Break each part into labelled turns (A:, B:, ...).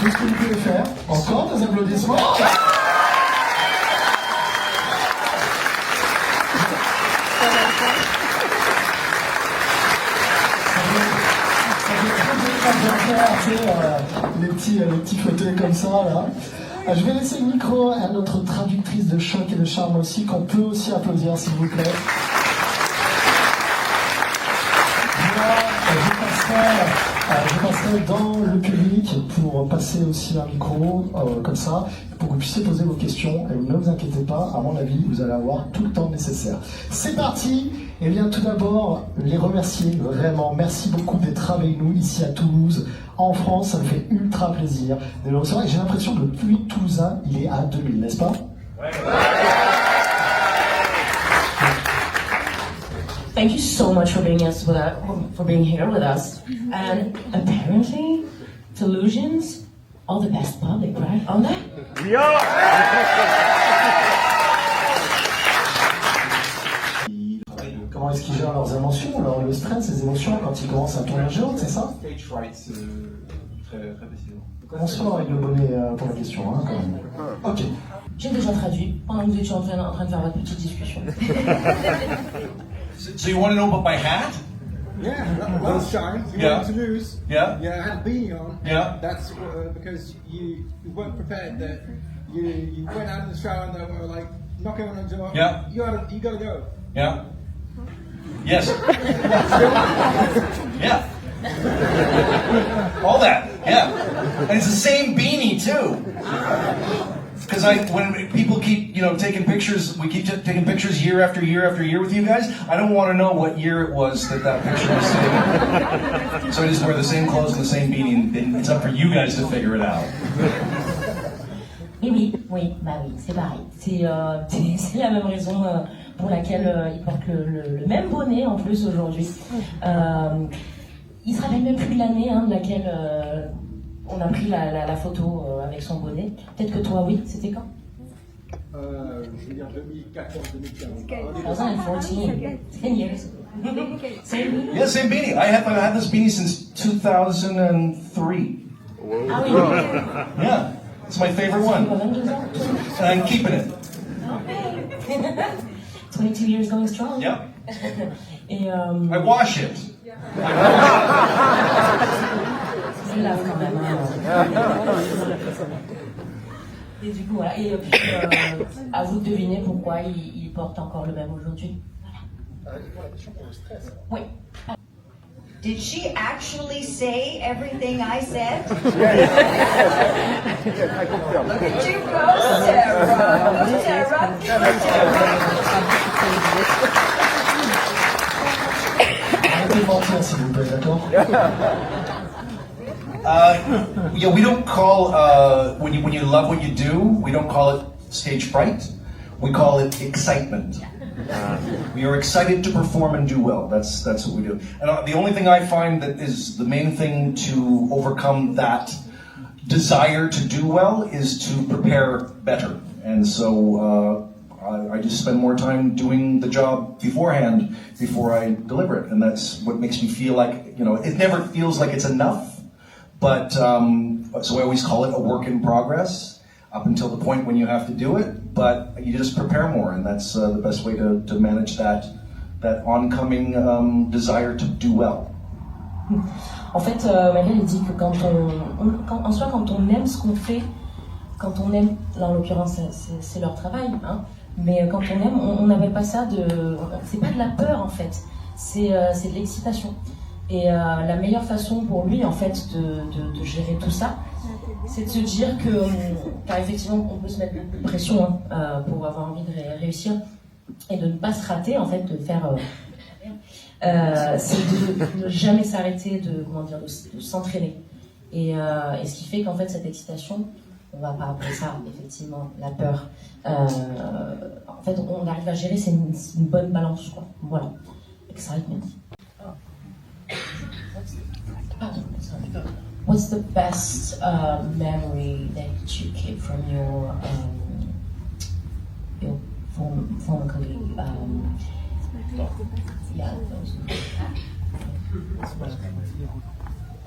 A: tout ce que vous pouvez faire. Encore des applaudissements. Les petits fauteuils comme ça là. Je vais laisser le micro à notre traductrice de choc et de charme aussi, qu'on peut aussi applaudir s'il vous plaît. Je passerai dans le public pour passer aussi un micro comme ça, pour que vous puissiez poser vos questions. Et ne vous inquiétez pas, à mon avis, vous allez avoir tout le temps nécessaire. C'est parti. Et bien tout d'abord, les remercier vraiment. Merci beaucoup d'être avec nous ici à Toulouse, en France. Ça me fait ultra plaisir de le recevoir. Et j'ai l'impression que depuis Toulousain, il est à 2000, n'est-ce pas? Ouais.
B: Thank you so much for being here with us. And apparently, Toulousians are the best public, right? Aren't they?
C: Yeah.
A: Comment est-ce qu'ils gèrent leurs émotions, le stress, les émotions quand ils commencent à tourner en géant, c'est ça?
D: Stage fright, très facilement.
A: Commençons avec le bonnet pour la question, hein, quand même. Ok.
B: J'ai déjà traduit pendant que vous étiez en train de faire votre petite discussion.
D: So you want to know about my hat?
E: Yeah, that was shine. You
D: Yeah.
E: went to lose.
D: Yeah.
E: Yeah, I had a beanie on.
D: Yeah.
E: That's because you weren't prepared. That you went out of the shower and they were like knocking on the door.
D: Yeah.
E: You gotta go.
D: Yeah. Yes. Yeah. All that. Yeah. And it's the same beanie too. Because when people keep, taking pictures, we keep taking pictures year after year after year with you guys. I don't want to know what year it was that picture was taken. So I just wear the same clothes and the same beanie, and it's up for you guys to figure it out.
B: Oui, c'est pareil. C'est la même raison pour laquelle il porte le même bonnet en plus aujourd'hui. Il se rappelle même plus de l'année de laquelle on a pris la photo avec son bonnet. Peut-être que toi, oui, c'était quand?
E: Je veux dire 2014-2015.
B: 2014, 10 years. Same beanie?
D: Yeah, same beanie. I've had this beanie since 2003.
B: Ah oui.
D: Yeah, it's my favorite one.
B: 22 ans.
D: And I'm keeping it.
B: 22 years going strong.
D: Yeah.
B: Et
D: I wash it.
B: c'est là quand même. Et du coup, voilà. Et puis, à vous de deviner pourquoi il porte encore le même aujourd'hui. Oui.
F: Did she actually say everything I said? Look at you go, Sarah.
A: Arrêtez de mentir s'il vous plaît, d'accord?
D: Yeah, we don't call when you love what you do, we don't call it stage fright. We call it excitement. We are excited to perform and do well. That's what we do. And the only thing I find that is the main thing to overcome that desire to do well is to prepare better. And so I just spend more time doing the job beforehand before I deliver it. And that's what makes me feel like, it never feels like it's enough. But, so I always call it a work in progress up until the point when you have to do it. But you just prepare more, and that's the best way to manage that oncoming desire to do well.
B: En fait, Michael dit que quand on aime ce qu'on fait, quand on aime, là en l'occurrence c'est leur travail, hein, mais quand on aime, on n'appelle pas ça c'est pas de la peur en fait, c'est de l'excitation. Et la meilleure façon pour lui en fait de gérer tout ça, c'est de se dire que, car effectivement on peut se mettre beaucoup de pression pour avoir envie de réussir et de ne pas se rater en fait, de faire c'est de ne jamais s'arrêter de s'entraîner. Et ce qui fait qu'en fait cette excitation, on va pas appeler ça effectivement la peur. En fait on arrive à gérer, c'est une bonne balance quoi. Voilà. Excitement. What's the best memory that you keep from your former colleague? Yeah.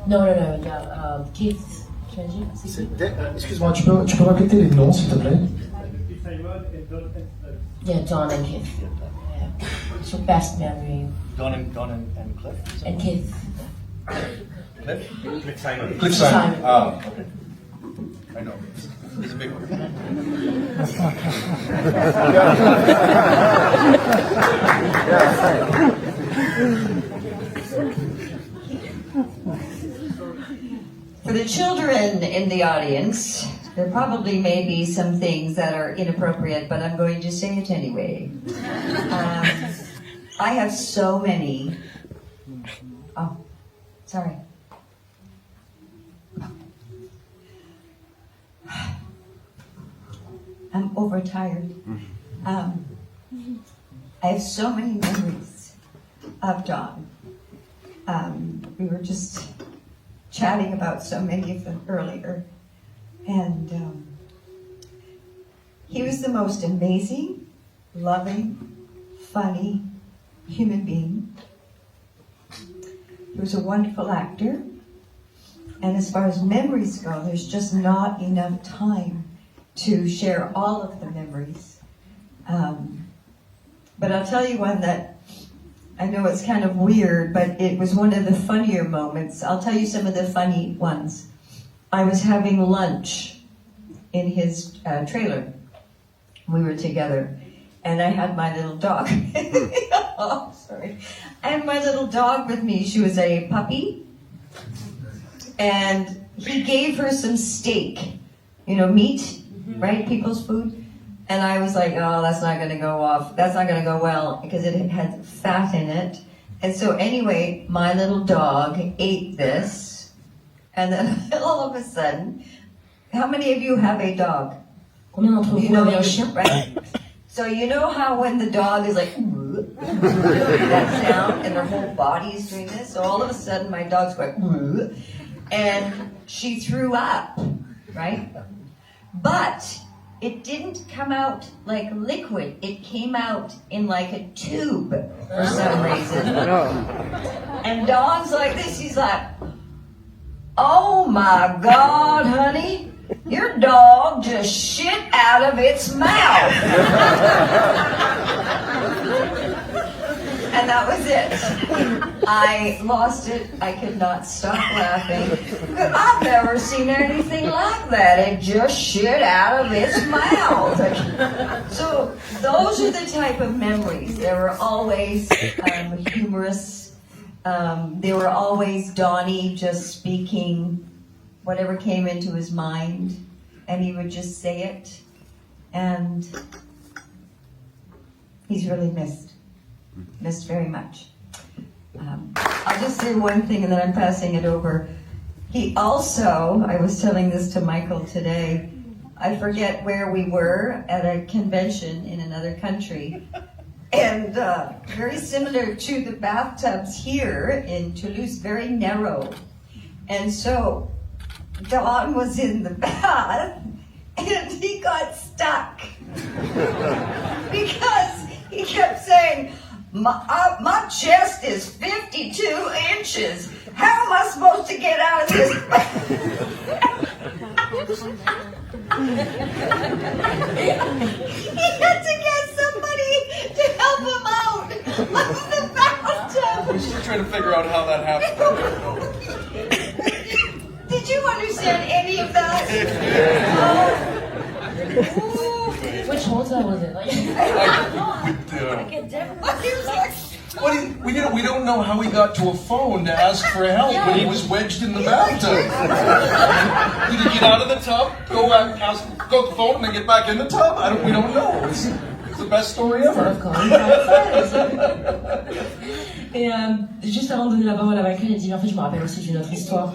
B: No. Yeah. Keith Tu as dit, c'est qui?
A: Excuse-moi, tu peux répéter les noms, s'il te plaît?
B: Yeah, Don and Keith. Yeah. It's your best memory.
D: Don and Cliff?
B: And Keith.
D: Cliff?
C: Cliff Simon.
D: Cliff Simon. Ah, okay. I know. He's a big one.
F: For the children in the audience, there probably may be some things that are inappropriate, but I'm going to say it anyway. I have so many. Oh, sorry. I'm overtired. I have so many memories of Don. We were just chatting about so many of them earlier. And he was the most amazing, loving, funny human being. He was a wonderful actor. And as far as memories go, there's just not enough time to share all of the memories. But I'll tell you one that I know it's kind of weird, but it was one of the funnier moments. I'll tell you some of the funny ones. I was having lunch in his trailer. We were together, and I had my little dog. Oh, sorry. I had my little dog with me. She was a puppy, and he gave her some steak, meat, right? People's food. And I was like, oh, that's not going to go off. That's not going to go well because it had fat in it. And so anyway, my little dog ate this. And then all of a sudden, how many of you have a dog?
B: Combien d'entre vous avez un chien?
F: Right? So you know how when the dog is like, that sound, and their whole body is doing this? So all of a sudden, my dog's going, and she threw up, right? But it didn't come out like liquid. It came out in like a tube for some reason. And Dawn's like this. He's like, oh my God, honey. Your dog just shit out of its mouth. And that was it. I lost it. I could not stop laughing. I've never seen anything like that. It just shit out of its mouth. So those are the type of memories. They were always humorous. They were always Donnie just speaking whatever came into his mind, and he would just say it. And he's really missed very much. I'll just say one thing and then I'm passing it over. He also, I was telling this to Michael today, I forget where we were at a convention in another country, and very similar to the bathtubs here in Toulouse, very narrow. And so Don was in the bath and he got stuck because he kept saying, my chest is 52 inches. How am I supposed to get out of this? He had to get somebody to help him out of the bathtub.
D: We're still trying to figure out how that happened.
F: Did you understand any of that?
B: Which hotel was it?
D: We don't know how he got to a phone to ask for help when he was wedged in the bathtub. Did he get out of the tub, go to the phone, and then get back in the tub? We don't know. It's the best story ever.
B: Et juste avant de donner la parole à Michael, il dit en fait je me rappelle aussi d'une autre histoire.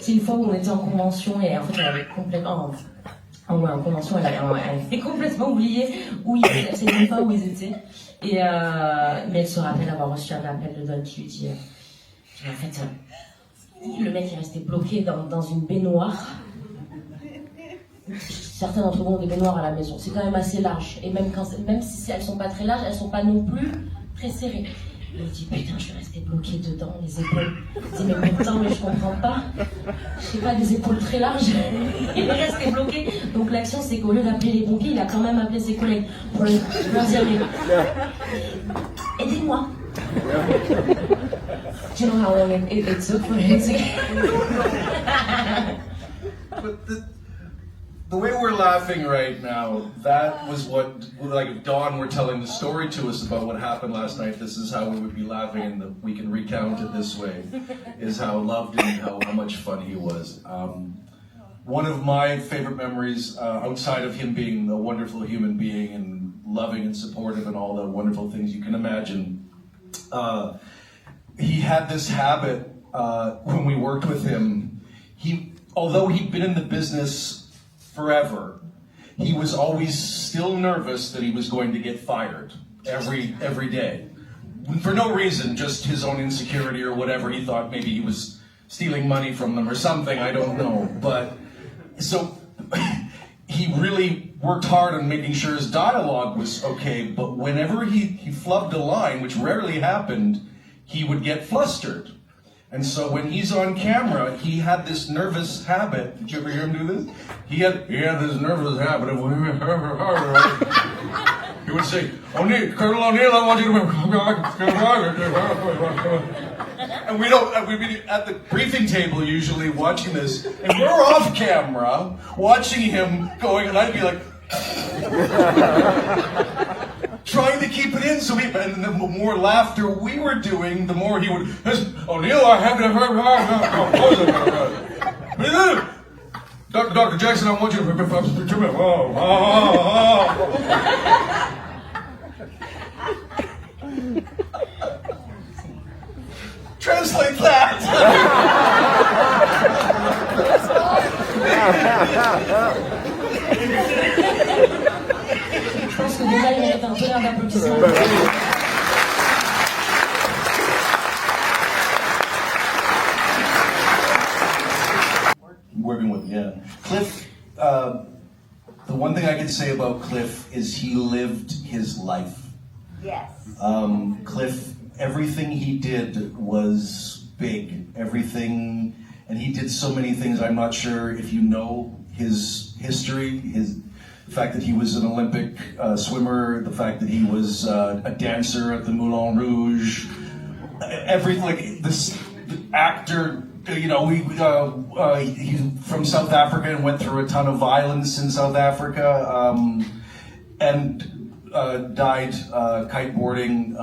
B: C'est une fois où on était en convention et en fait elle avait complètement en convention elle avait complètement oublié où ils étaient. C'est une fois où ils étaient et mais elle se rappelle avoir reçu un appel de Don qui lui dit en fait le mec est resté bloqué dans une baignoire. Certains d'entre vous ont des baignoires à la maison. C'est quand même assez large et même si elles sont pas très larges, elles sont pas non plus très serrées. Et il dit putain, je suis resté bloqué dedans, les épaules. Je dis mais putain, mais je comprends pas. J'ai pas des épaules très larges. Il est resté bloqué. Donc l'action, c'est qu'au lieu d'appeler les pompiers, il a quand même appelé ses collègues pour leur dire aidez-moi. Do you know how long it took for him to
D: But the way we're laughing right now, that was what, like if Dawn were telling the story to us about what happened last night, this is how we would be laughing, and we can recount it this way, is how loved and how much fun he was. One of my favorite memories, outside of him being a wonderful human being and loving and supportive and all the wonderful things you can imagine, he had this habit when we worked with him. Although he'd been in the business forever, he was always still nervous that he was going to get fired every day. For no reason, just his own insecurity or whatever. He thought maybe he was stealing money from them or something, I don't know. But so he really worked hard on making sure his dialogue was okay, but whenever he flubbed a line, which rarely happened, he would get flustered. And so when he's on camera, he had this nervous habit. Did you ever hear him do this? He had this nervous habit of he would say, Colonel O'Neill, I want you to... And we'd be at the briefing table usually watching this, and we're off camera watching him going, and I'd be like... trying to keep it in, and the more laughter we were doing, the more he would, O'Neill, I have to hurt. Dr. Jackson, I want you to... Translate that!
B: Je pense que déjà il mérite un tonnerre d'applaudissements.
D: Working with, yeah. Cliff, the one thing I can say about Cliff is he lived his life.
F: Yes.
D: Cliff, everything he did was big. Everything, and he did so many things. I'm not sure if you know his history, the fact that he was an Olympic swimmer, the fact that he was a dancer at the Moulin Rouge, everything, like this actor, you know, he's from South Africa and went through a ton of violence in South Africa, and died kiteboarding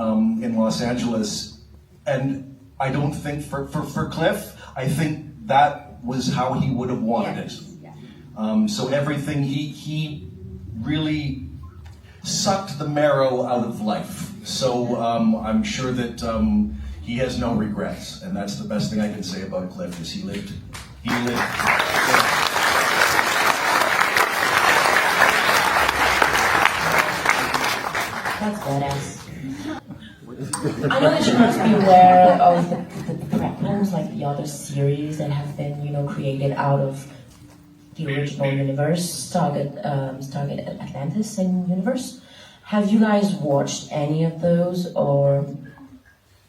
D: in Los Angeles. And I don't think, for Cliff, I think that was how he would have wanted it. So everything, he really sucked the marrow out of life. So I'm sure that he has no regrets, and that's the best thing I can say about Cliff, is he lived.
B: That's badass. I know that you must be aware of the prequels, like the other series that have been, created out of the original universe, Stargate Atlantis and universe. Have you guys watched any of those, or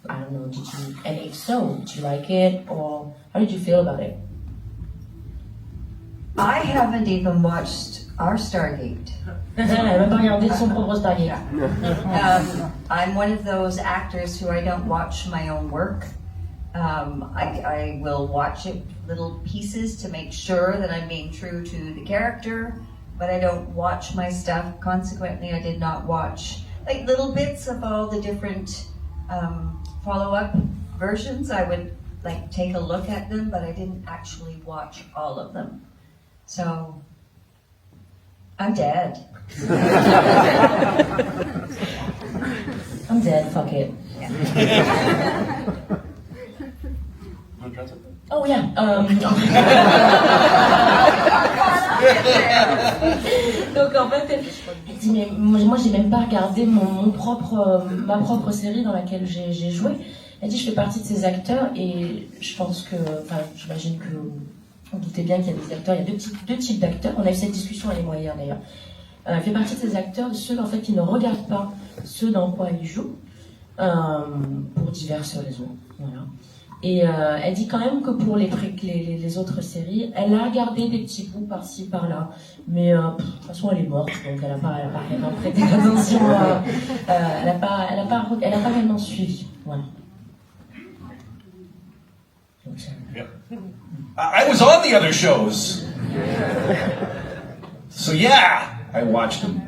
B: I don't know, did you? And if so, did you like it, or how did you feel about it?
F: I haven't even watched our Stargate. I'm one of those actors who I don't watch my own work. I will watch it, little pieces, to make sure that I'm being true to the character, but I don't watch my stuff. Consequently, I did not watch like little bits of all the different follow-up versions. I would like take a look at them, but I didn't actually watch all of them. So I'm dead.
B: I'm dead, fuck it. Oh yeah. Donc en fait, elle dit mais moi j'ai même pas regardé ma propre série dans laquelle j'ai joué. Elle dit je fais partie de ces acteurs et je pense que, j'imagine que vous doutez bien qu'il y a des acteurs, il y a deux types d'acteurs. On a eu cette discussion elle et moi hier d'ailleurs. Elle fait partie de ces acteurs, de ceux en fait qui ne regardent pas ceux dans quoi ils jouent. pour diverses raisons. Voilà. Et elle dit quand même que pour les autres séries, elle a regardé des petits bouts par-ci, par-là. Mais de toute façon, elle est morte, donc elle n'a pas vraiment prêté attention. Elle n'a pas vraiment suivi. Voilà. Donc,
D: Yeah. I was on the other shows. So yeah, I watched them.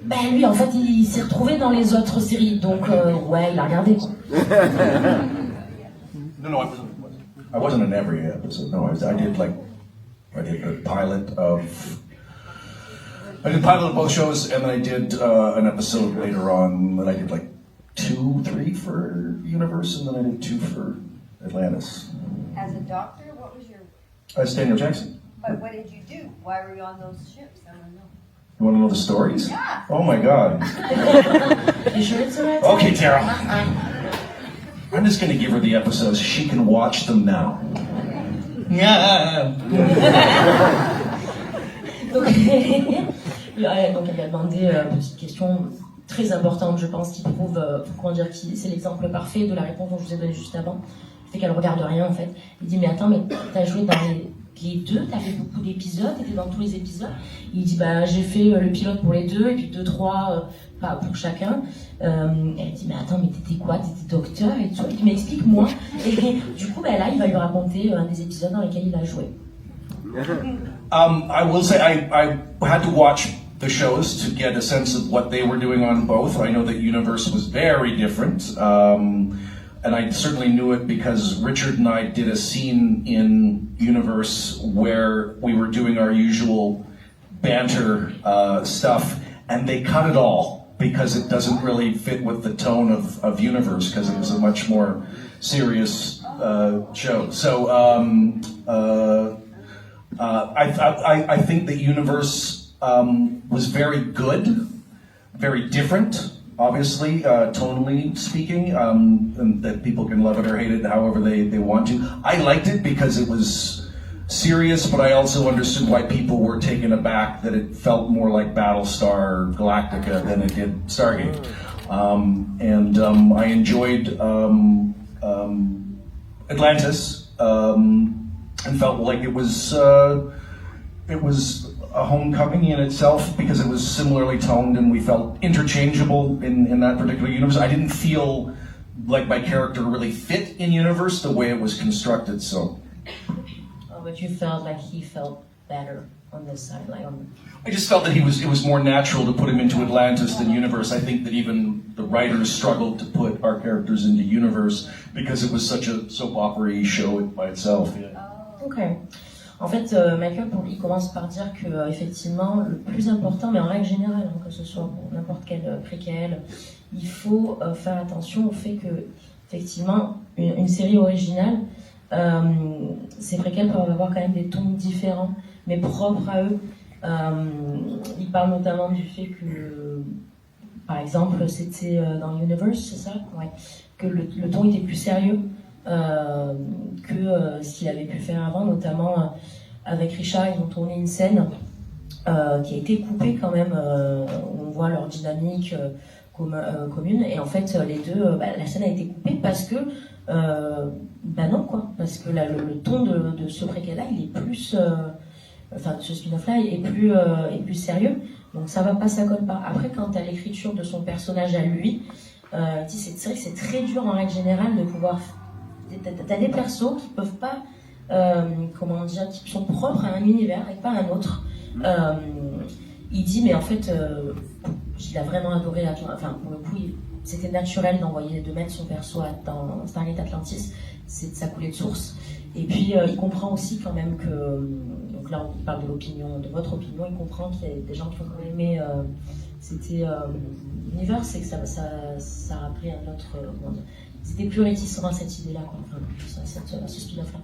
B: ben lui, en fait, il s'est retrouvé dans les autres séries. Donc, ouais, il a regardé.
D: No, I wasn't in every episode. No, I did the pilot of. I did pilot of both shows, and then I did an episode later on. Then I did like 2, 3 for Universe, and then I did 2 for Atlantis.
F: As a doctor, what was your...
D: That's Daniel Jackson.
F: But what did you do? Why were you on those ships? I don't know.
D: You want to know the stories?
F: Yeah.
D: Oh my God.
B: You sure it's alright?
D: Okay, Tara. I'm just going to give her the episodes. She can watch them now. Yeah.
B: Donc, donc elle a demandé une petite question très importante, je pense, qui prouve, c'est l'exemple parfait de la réponse dont je vous ai donnée juste avant. Fait qu'elle regarde rien en fait. Il dit mais attends, mais t'as joué dans les deux, t'as fait beaucoup d'épisodes, t'étais dans tous les épisodes. Il dit bah j'ai fait le pilote pour les deux et puis 2, 3 pour chacun. Elle dit mais attends, mais t'étais quoi? T'étais docteur et tout. Il dit mais explique-moi. Et du coup bah, là il va lui raconter un des épisodes dans lesquels il a joué.
D: I will say I had to watch the shows to get a sense of what they were doing on both. I know that Universe was very different. And I certainly knew it because Richard and I did a scene in Universe where we were doing our usual banter stuff, and they cut it all because it doesn't really fit with the tone of Universe because it was a much more serious show. So I think that Universe was very good, very different. Obviously, tonally speaking, and that people can love it or hate it however they want to. I liked it because it was serious, but I also understood why people were taken aback that it felt more like Battlestar Galactica than it did Stargate. I enjoyed Atlantis and felt like it was a homecoming in itself because it was similarly toned and we felt interchangeable in that particular universe. I didn't feel like my character really fit in Universe the way it was constructed, so.
B: Oh, but you felt like he felt better on this side, like on...
D: I just felt that it was more natural to put him into Atlantis than Universe. I think that even the writers struggled to put our characters into Universe because it was such a soap opera-y show by itself. Yeah.
B: Okay. En fait, Michael, il commence par dire que effectivement, le plus important, mais en règle générale, hein, que ce soit pour n'importe quel préquel, il faut faire attention au fait que, effectivement, une série originale, ces préquels peuvent avoir quand même des tons différents, mais propres à eux. Il parle notamment du fait que, par exemple, c'était dans Universe, c'est ça? Ouais. Que le ton était plus sérieux. Que ce qu'il avait pu faire avant, notamment avec Richard, ils ont tourné une scène qui a été coupée quand même, où on voit leur dynamique commune, et en fait les deux, la scène a été coupée parce que non quoi, parce que le ton de ce préquel là il est plus, enfin ce spin-off là est plus sérieux, donc ça va pas, ça colle pas. Après quand à l'écriture de son personnage à lui, c'est vrai que c'est très dur en règle générale de pouvoir. T'as des persos qui peuvent pas, qui sont propres à un univers et pas à un autre. Il dit, mais en fait, il a vraiment adoré Atlantis. Enfin, pour le coup, c'était naturel de mettre son perso dans Stargate Atlantis. Ça coulait de source. Et puis, il comprend aussi quand même que, donc là, on parle de votre opinion, il comprend qu'il y a des gens qui ont aimé c'était l'univers, c'est que ça a pris un autre. C'était plus réticent à cette idée-là, quoi, enfin, à ce spin-off-là.